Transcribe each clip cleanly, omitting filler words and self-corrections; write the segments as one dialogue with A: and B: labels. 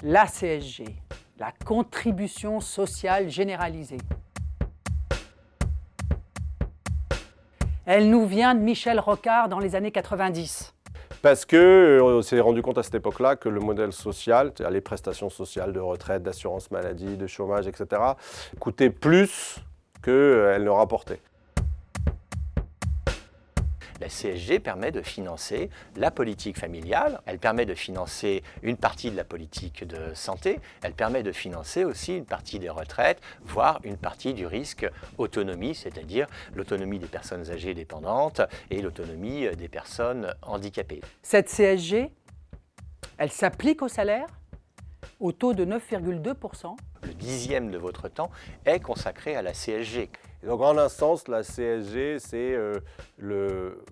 A: La CSG, la contribution sociale généralisée. Elle nous vient de Michel Rocard dans les années 90.
B: Parce qu'on s'est rendu compte à cette époque-là que le modèle social, c'est-à-dire les prestations sociales de retraite, d'assurance maladie, de chômage, etc., coûtait plus qu'elles ne rapportaient.
C: La CSG permet de financer la politique familiale, elle permet de financer une partie de la politique de santé, elle permet de financer aussi une partie des retraites, voire une partie du risque autonomie, c'est-à-dire l'autonomie des personnes âgées dépendantes et l'autonomie des personnes handicapées.
A: Cette CSG, elle s'applique au salaire au taux de 9,2%.
C: Le dixième de votre temps est consacré à la CSG.
B: Et donc en un sens, la CSG, c'est le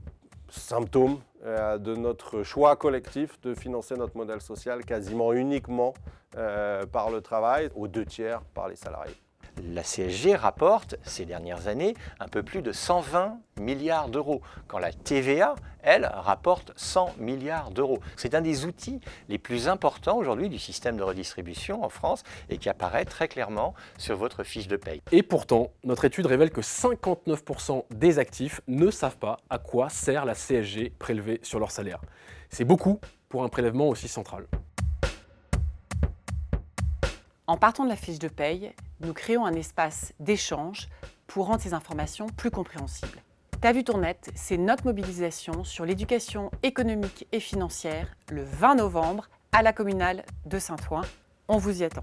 B: symptôme de notre choix collectif de financer notre modèle social quasiment uniquement par le travail, aux 2/3 par les salariés.
C: La CSG rapporte, ces dernières années, un peu plus de 120 milliards d'euros, quand la TVA, elle, rapporte 100 milliards d'euros. C'est un des outils les plus importants aujourd'hui du système de redistribution en France et qui apparaît très clairement sur votre fiche de paye.
D: Et pourtant, notre étude révèle que 59% des actifs ne savent pas à quoi sert la CSG prélevée sur leur salaire. C'est beaucoup pour un prélèvement aussi central.
E: En partant de la fiche de paye, nous créons un espace d'échange pour rendre ces informations plus compréhensibles. T'as vu ton net, c'est notre mobilisation sur l'éducation économique et financière le 20 novembre à la communale de Saint-Ouen. On vous y attend.